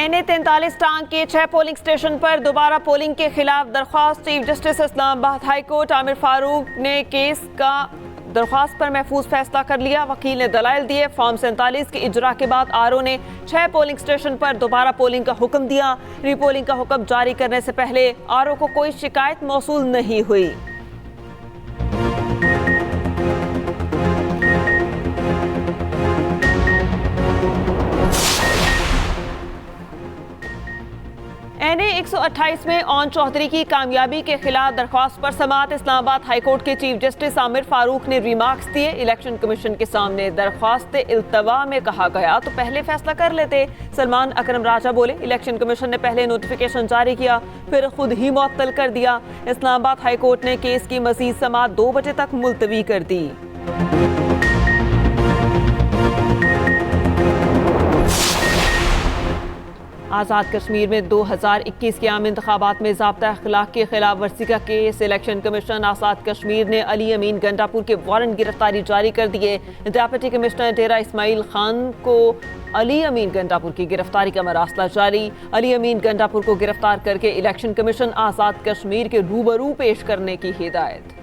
NA43 टांग के 6 polling station पर दोबारा पोलिंग के खिलाफ दरख्वास्त। Chief justice Islamabad high court Aamir Farooq ने केस का दरख्वास्त पर महफूज फैसला कर लिया। वकील ने दलाइल दिए। फॉर्म 47 के इजरा के बाद आरओ ने 6 पोलिंग स्टेशन पर दोबारा पोलिंग का हुक्म दिया। रीपोलिंग का हुक्म जारी करने से पहले आरओ को कोई शिकायत मौसूल नहीं हुई। NA 128 में ओन चौधरी की कामयाबी के खिलाफ दरख्वास्त पर समाअत। इस्लामाबाद हाई कोर्ट के चीफ जस्टिस आमिर फारूक ने रिमार्क्स दिए। इलेक्शन कमीशन के सामने दरख्वास्त इल्तवा में कहा गया तो पहले फैसला कर लेते। सलमान अकरम राजा बोले, इलेक्शन कमीशन ने पहले नोटिफिकेशन जारी किया फिर खुद ही मुअत्तल कर दिया। इस्लामाबाद हाई कोर्ट ने केस की मजीद समाअत 2 बजे तक मुलतवी कर दी। आज़ाद कश्मीर में 2021 के आम इंतखाबात में ज़ाब्ता अखलाक की खिलाफ वर्जी का case. Election commission Azad Kashmir ने अली अमीन गंडापुर के वारंट गिरफ्तारी जारी कर दिए। डिप्टी कमिश्नर डेरा इस्माइल खान को अली अमीन गंडापुर की गिरफ्तारी का मरासला जारी। अली अमीन गंडापुर को गिरफ्तार करके इलेक्शन कमीशन आज़ाद कश्मीर के रूबरू पेश करने की हिदायत।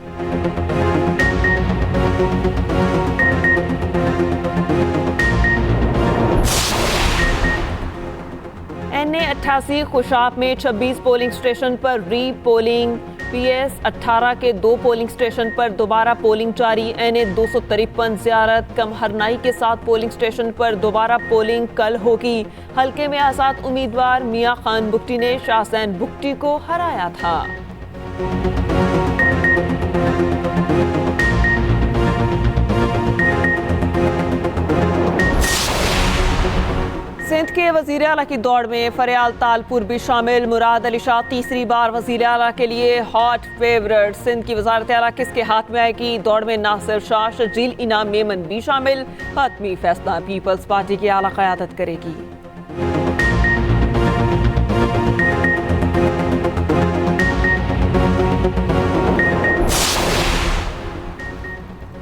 NA 88 खुशाब में 26 पोलिंग स्टेशन पर री पोलिंग। PS 18 के 2 पोलिंग स्टेशन पर दोबारा पोलिंग जारी। NA 253 ज़ियारत कम हरनाई के 7 पोलिंग स्टेशन पर दोबारा पोलिंग कल होगी। हल्के में आज़ाद उम्मीदवार मियां खान बुगटी ने शाहजैन बुगटी को हराया था। सिंध के वज़ीर आला की दौड़ में फरियाल तालपुर भी शामिल। मुराद अली शाह तीसरी बार वज़ीर आला के लिए हॉट फेवरेट। सिंध की वज़ारत आला किसके हाथ में आएगी? दौड़ में नासिर शाह, शजील इनाम मेमन भी शामिल। हतमी फैसला पीपल्स पार्टी की आला क़यादत करेगी।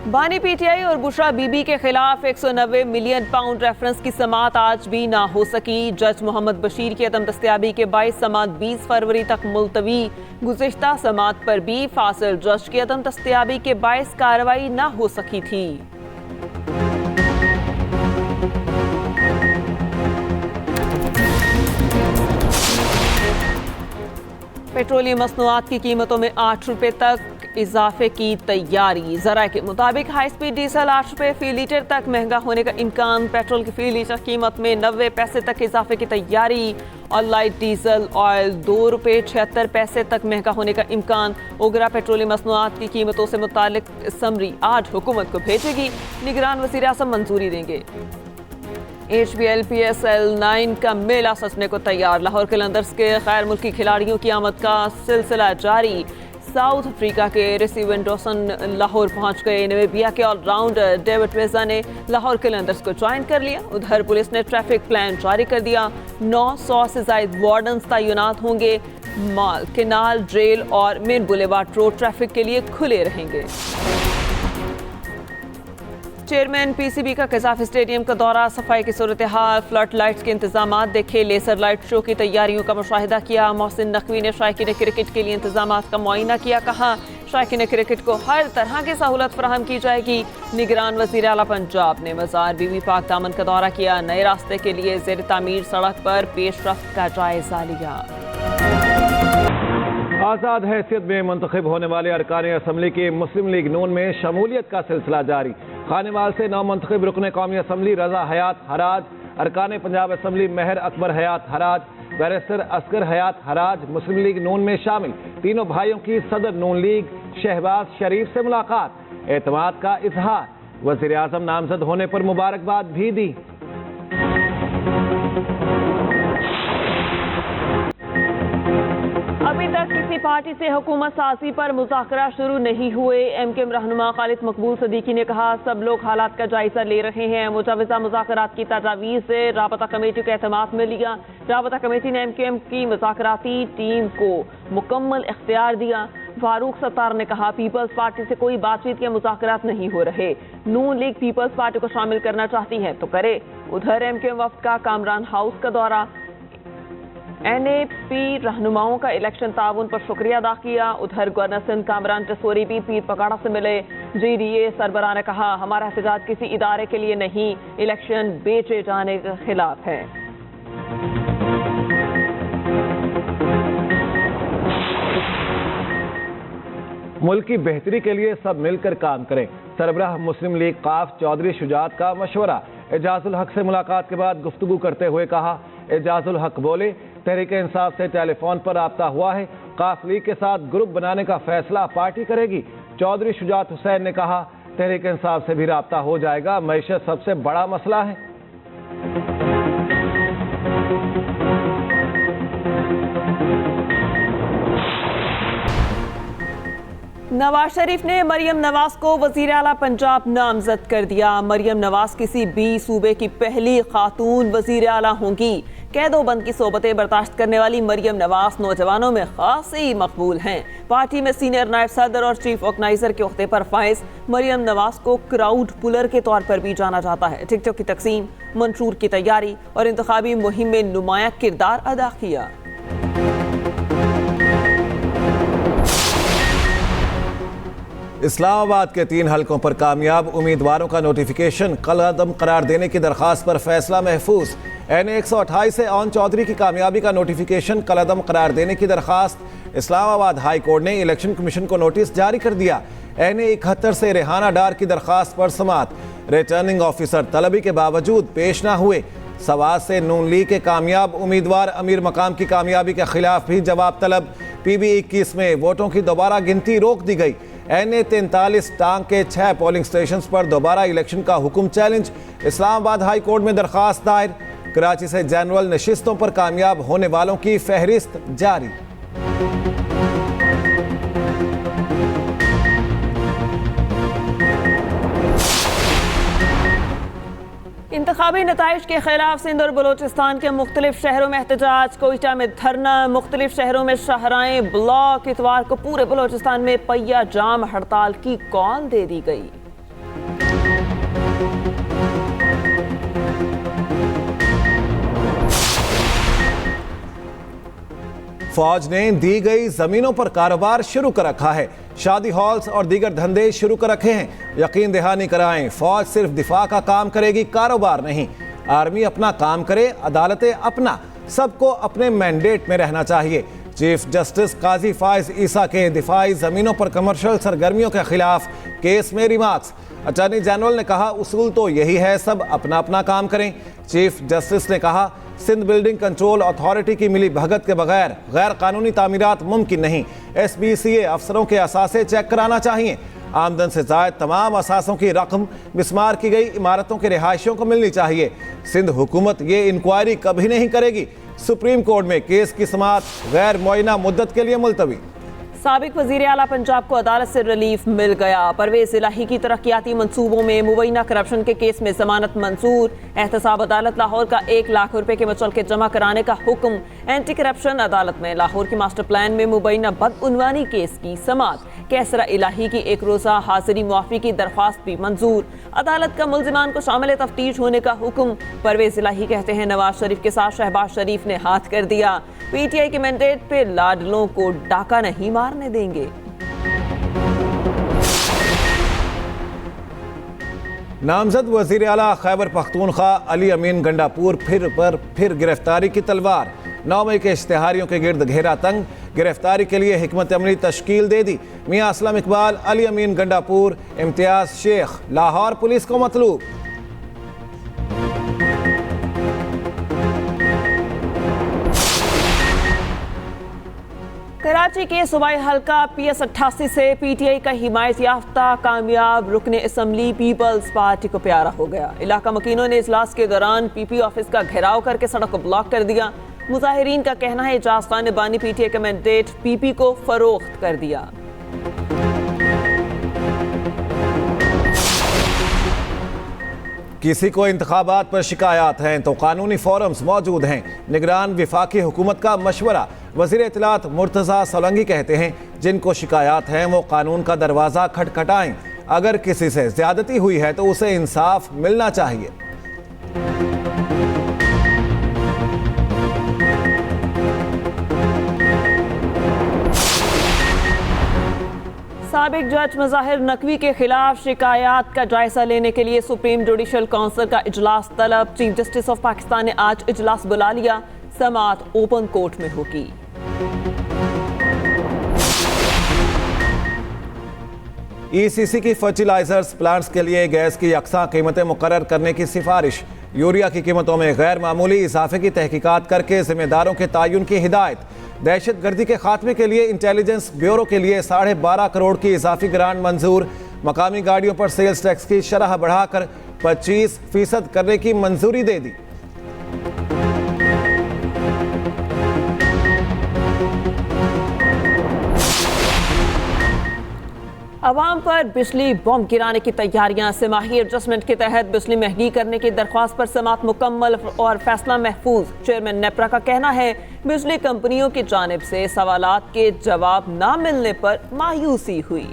बानी PTI और बुशरा बीबी के खिलाफ 190 मिलियन पाउंड रेफरेंस की समाअत आज भी ना हो सकी। जज मोहम्मद बशीर की अदम दस्तयाबी के बाइस समाअत 20 फरवरी तक मुलतवी। गुज़िश्ता समाअत पर भी फासिल जज की अदम दस्तयाबी के बाइस कार्रवाई ना हो सकी थी। पेट्रोलियम मसनूआत की कीमतों में 8 रुपए तक इजाफे की तैयारी। ज़रा के मुताबिक हाई स्पीड डीजल 8 रुपए फी लीटर तक महंगा होने का इम्कान। पेट्रोल की फी लीटर कीमत में 90 पैसे तक इजाफे की तैयारी। और लाइट डीजल ऑयल 2 रुपए 76 पैसे तक महंगा होने का इम्कान। ओगरा पेट्रोलियम मसनूआत की कीमतों से मुतालिक समरी आज हुकूमत को भेजेगी। निगरान वज़ीर आज़म मंजूरी देंगे। HBL PSL 9 का मेला सजने को तैयार। लाहौर कलंदर्स के गैर मुल्की खिलाड़ियों की आमद का सिलसिला जारी। साउथ अफ्रीका के रिसी विंडोसन लाहौर पहुंच गए। नामीबिया के ऑलराउंडर डेविड वेजा ने लाहौर कलंदर्स को ज्वाइन कर लिया। उधर पुलिस ने ट्रैफिक प्लान जारी कर दिया। 900 से ज़ायद वार्डन्स तैनात होंगे। माल, केनाल, ड्रेल और मेन बुलेवार्ड रोड ट्रैफिक के लिए खुले रहेंगे। चेयरमैन PCB का कज़ाफ़ी स्टेडियम का दौरा। सफाई की सूरत हाल, फ्लड लाइट्स के इंतजाम देखे। लेजर लाइट शो की तैयारियों का मुशाहिदा किया। मोहसिन नकवी ने शायकीन क्रिकेट के लिए इंतजाम का मुआयना किया। कहा शायकीन क्रिकेट को हर तरह की सहूलत फराहम की जाएगी। निगरान वज़ीर आला पंजाब ने मज़ार बीबी पाक दामन का दौरा किया। नए रास्ते के लिए ज़ेर तामीर सड़क पर पेशरफ्त का जायजा लिया। आज़ाद हैसियत में मुंतखब होने वाले अरकान असम्बली की मुस्लिम लीग नून में शमूलियत का सिलसिला जारी। खानेवाल से नौमुंतखब रुकन कौमी असम्बली रजा हयात हराज, अरकान पंजाब असम्बली महर अकबर हयात हराज, बैरिस्टर असगर हयात हराज मुस्लिम लीग नून में शामिल। तीनों भाइयों की सदर नून लीग शहबाज शरीफ से मुलाकात। एतमाद का इजहार। वज़ीर आज़म नामजद होने पर मुबारकबाद भी दी। अभी तक किसी पार्टी से हुकूमत साजी पर मुज़ाकरा शुरू नहीं हुए। MKM रहनुमा खालिद मकबूल सदीकी ने कहा सब लोग हालात का जायजा ले रहे हैं। मुजाविजा मुज़ाकरात की तजावीज़ से राबता कमेटी को एतमाद में लिया। राबता कमेटी ने MKM की मुज़ाकराती टीम को मुकम्मल इख्तियार दिया। फारूक सत्तार ने कहा पीपल्स पार्टी से कोई बातचीत या मुज़ाकरात नहीं हो रहे। नून लीग पीपल्स पार्टी को शामिल करना चाहती है तो करे। उधर MKM वफ्द का कामरान हाउस का दौरा। NAP रहनुमाओं का इलेक्शन ताउन पर शुक्रिया अदा किया। उधर गवर्नर सिंध कामरान टेसोरी भी पीर पगाड़ा से मिले। GDA सरबराह ने कहा, हमारा एहतजाज किसी इदारे के लिए नहीं, इलेक्शन बेचे जाने के खिलाफ है। मुल्क की बेहतरी के लिए सब मिलकर काम करें, सरबराह मुस्लिम लीग काफ चौधरी शुजात का मशवरा। एजाजुल हक से मुलाकात के बाद गुफ्तगू करते हुए कहा, एजाजुल हक बोले, तहरीक इंसाफ से टेलीफोन पर राब्ता हुआ है, काफ लीग के साथ ग्रुप बनाने का फैसला पार्टी करेगी। चौधरी शुजात हुसैन ने कहा, तहरीक इंसाफ से भी राब्ता हो जाएगा, मईशत सबसे बड़ा मसला है। नवाज शरीफ ने मरियम नवाज को वजीर आला पंजाब नामजद कर दिया। मरियम नवाज किसी भी सूबे की पहली खातून वजीर आला होंगी। कैदोबंद की सोबतें बर्दाश्त करने वाली मरियम नवाज नौजवानों में खासी मकबूल हैं। पार्टी में सीनियर नायब सदर और चीफ ऑर्गेनाइजर के ओहदे पर फाइज मरियम नवाज को क्राउड पुलर के तौर पर भी जाना जाता है। टिकटों की तकसीम, मंशूर की तैयारी और इंतखाबी मुहिम में नुमाया किरदार अदा किया। इस्लामाबाद के 3 हलकों पर कामयाब उम्मीदवारों का नोटिफिकेशन, कलअदम करार देने की दरखास्त पर फैसला महफूज। NA 128 से ओन चौधरी की कामयाबी का नोटिफिकेशन, कलअदम करार देने की दरखास्त। इस्लामाबाद हाई कोर्ट ने इलेक्शन कमीशन को नोटिस जारी कर दिया। NA 71 से रेहाना डार की दरखास्त पर समात। रिटर्निंग ऑफिसर तलबी के बावजूद पेश ना हुए। सवात से नून लीग के कामयाब उम्मीदवार अमीर मकाम की कामयाबी के खिलाफ भी जवाब तलब। PB 21 में वोटों की दोबारा गिनती रोक दी गई। NA 43 टांग के 6 पोलिंग स्टेशन पर दोबारा इलेक्शन का हुक्म चैलेंज। इस्लामाबाद हाई कोर्ट में दरखास्त दायर। कराची से जनरल नशिस्तों पर कामयाब होने वालों की फहरिस्त जारी। इंतखाबी नताइज के खिलाफ सिंध और बलोचिस्तान के मुख्तलिफ शहरों में एहतजाज। कोयटा में धरना, मुख्तलिफ शहरों में शाहराएं ब्लॉक। इतवार को पूरे बलोचिस्तान में पहिया जाम हड़ताल की कॉल दे दी गई। फौज ने दी गई जमीनों पर कारोबार शुरू कर रखा है। शादी हॉल्स और दीगर धंधे शुरू कर रखे हैं। यकीन दहानी कराएं, फौज सिर्फ दिफा का काम करेगी, कारोबार नहीं। आर्मी अपना काम करे, अदालतें अपना। सबको अपने मैंडेट में रहना चाहिए। चीफ जस्टिस काजी फाइज ईसा के दिफाई जमीनों पर कमर्शियल सरगर्मियों के खिलाफ केस में रिमार्क्स। अटॉर्नी जनरल ने कहा, उसूल तो यही है, सब अपना अपना काम करें। चीफ जस्टिस ने कहा, सिंध बिल्डिंग कंट्रोल अथॉरिटी की मिली भगत के बगैर गैर कानूनी तामीरात मुमकिन नहीं। SBCA अफसरों के असासे चेक कराना चाहिए। आमदन से जायद तमाम असासों की रकम मिस्मार की गई इमारतों के रिहायशियों को मिलनी चाहिए। सिंध हुकूमत ये इंक्वायरी कभी नहीं करेगी। सुप्रीम कोर्ट में केस की समाअत गैर मुअय्यना मुद्दत के लिए मुलतवी। साबिक वजीर आला पंजाब को अदालत से रिलीफ मिल गया। परवेज इलाही की तरक्याती मंसूबों में मुबैना करप्शन के केस में जमानत मंजूर। एहतसाब अदालत लाहौर का 1 लाख रुपए के मुचलके जमा कराने का हुक्म। एंटी करप्शन अदालत में लाहौर के मास्टर प्लान में मुबैना बदउनवानी केस की समाअत। कैसरा इलाही की 1 रोज़ा हाजिरी मुआफी की दरख्वास्त भी मंजूर। अदालत का मुल्जिमान को शामिल तफ्तीश होने का हुक्म। परवेज इलाही कहते हैं, नवाज शरीफ के साथ शहबाज शरीफ ने हाथ कर दिया। PTI के मैंडेट पे लाडलों को डाका नहीं मारने देंगे। नामजद वजीर आला खैबर पख्तूनख्वा अली अमीन गंडापुर फिर गिरफ्तारी की तलवार। 9 मई के इश्तिहारियों के गिर्द घेरा तंग। गिरफ्तारी के लिए हिकमत अमली तश्कील दे दी। मियां असलम इकबाल, अली अमीन गंडापुर, इम्तियाज शेख लाहौर पुलिस को मतलूब। कराची के सूबाई हल्का PS 88 से PTI का हिमायत याफ्ता कामयाब रुकने असम्बली पीपल्स पार्टी को प्यारा हो गया। इलाका मकीनों ने इजलास के दौरान PP ऑफिस का घेराव करके सड़क को ब्लॉक कर दिया। मुजाहिरीन का कहना है, एजाज खान ने बानी PTI का मैंडेट PP को फरोख्त कर दिया। किसी को इंतखाबात पर शिकायत हैं तो कानूनी फोरम्स मौजूद हैं। निगरान विफाकी हुकूमत का मशवरा। वज़ीर इत्तलात मुर्तज़ा सोलंकी कहते हैं, जिनको शिकायत हैं वो कानून का दरवाज़ा खटखटाएं। अगर किसी से ज्यादती हुई है तो उसे इंसाफ मिलना चाहिए। मुताबिक जज मज़ाहिर नकवी के खिलाफ शिकायत का जायजा लेने के लिए सुप्रीम जुडिशल काउंसिल का इजलास तलब। चीफ जस्टिस ऑफ पाकिस्तान ने आज इजलास बुला लिया। समाअत ओपन कोर्ट में होगी। ECC की फर्टिलाइजर्स प्लांट्स के लिए गैस की यकसा कीमतें मुकर्रर करने की सिफारिश। यूरिया की कीमतों में गैर मामूली इजाफे की तहकीकात करके जिम्मेदारों के तयन की हिदायत। दहशतगर्दी के खात्मे के लिए इंटेलिजेंस ब्यूरो के लिए 12.5 करोड़ की इजाफी ग्रांट मंजूर। मकामी गाड़ियों पर सेल्स टैक्स की शरह बढ़ाकर 25% करने की मंजूरी दे दी। अवाम पर बिजली बम गिराने की तैयारियां। समाही एडजस्टमेंट के तहत बिजली महंगी करने की दरख्वास्त पर समाअत मुकम्मल और फैसला महफूज। चेयरमैन नेपरा का कहना है बिजली कंपनियों की जानिब से सवालात के जवाब न मिलने पर मायूसी हुई।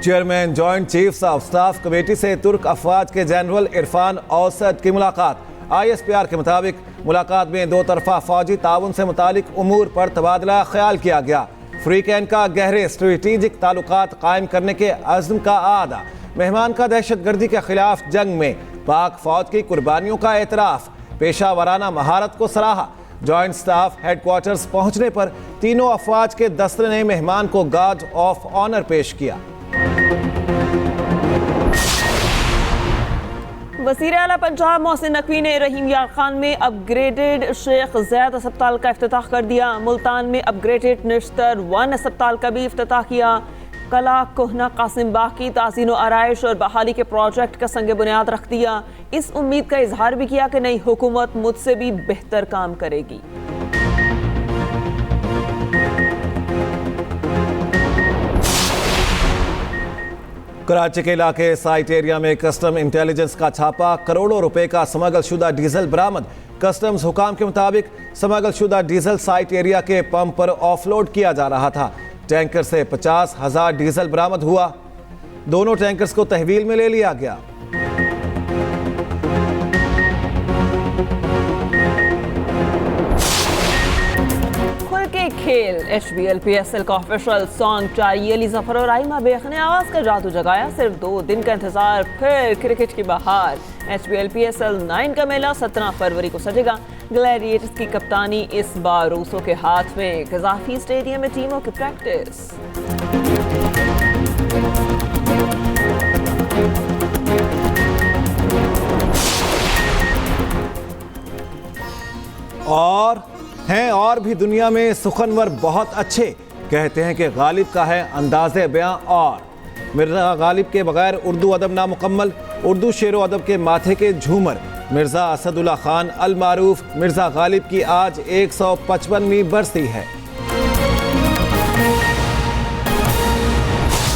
Chairman joint chiefs of staff committee से तुर्क अफवाज के जनरल इरफान औसद की मुलाकात। ISPR के मुताबिक मुलाकात में दो तरफा फौजी ताउन से मुतालिक उमूर पर तबादला ख्याल किया गया। फ्री कैन का गहरे स्ट्रेटेजिक ताल्लुकात कायम करने के अज़्म का आदा। मेहमान का दहशतगर्दी के खिलाफ जंग में पाक फौज की कुर्बानियों का एतराफ़। पेशा वराना महारत को सराहा। जॉइंट स्टाफ हेडक्वार्टर्स पहुंचने पर तीनों अफवाज के दस्ते ने मेहमान को गार्ड ऑफ ऑनर पेश किया। वज़ीर आला पंजाब मोहसिन नकवी ने रहीम यार खान में अपग्रेडेड शेख ज़ैद अस्पताल का इफ्तिताह कर दिया। मुल्तान में अपग्रेडेड निश्तर 1 अस्पताल का भी इफ्तिताह किया। कला कोहना कासिम बाग की ताज़ीन व आराइश और बहाली के प्रोजेक्ट का संग बुनियाद रख दिया। इस उम्मीद का इजहार भी किया कि नई हुकूमत मुझसे भी बेहतर काम करेगी। कराची के इलाके साइट एरिया में कस्टम इंटेलिजेंस का छापा। करोड़ों रुपए का स्मगल शुदा डीजल बरामद। कस्टम्स हुकाम के मुताबिक स्मगल शुदा डीजल साइट एरिया के पंप पर ऑफलोड किया जा रहा था। टैंकर से 50,000 डीजल बरामद हुआ। दोनों टैंकर्स को तहवील में ले लिया गया। खेल HBL-PSL का ऑफिशियल सॉन्ग जारी। अली जफर और आइमा बेग ने आवाज का जादू जगाया। सिर्फ 2 दिन का इंतजार, फिर क्रिकेट की बहार। HBL-PSL 9 का मेला 17 फरवरी को सजेगा। ग्लैडिएटर्स की कप्तानी इस बार रूसों के हाथ में। गजाफी स्टेडियम में टीमों की प्रैक्टिस। और भी दुनिया में सुखनवर बहुत अच्छे। कहते हैं कि गालिब का है अंदाज़े बयां और मिर्ज़ा गालिब के बगैर उर्दू अदब नामुकम्मल। उर्दू शेर व अदब के माथे के झूमर मिर्ज़ा असदुल्ला खान अल मारूफ मिर्ज़ा गालिब की आज 155वीं बरसी है।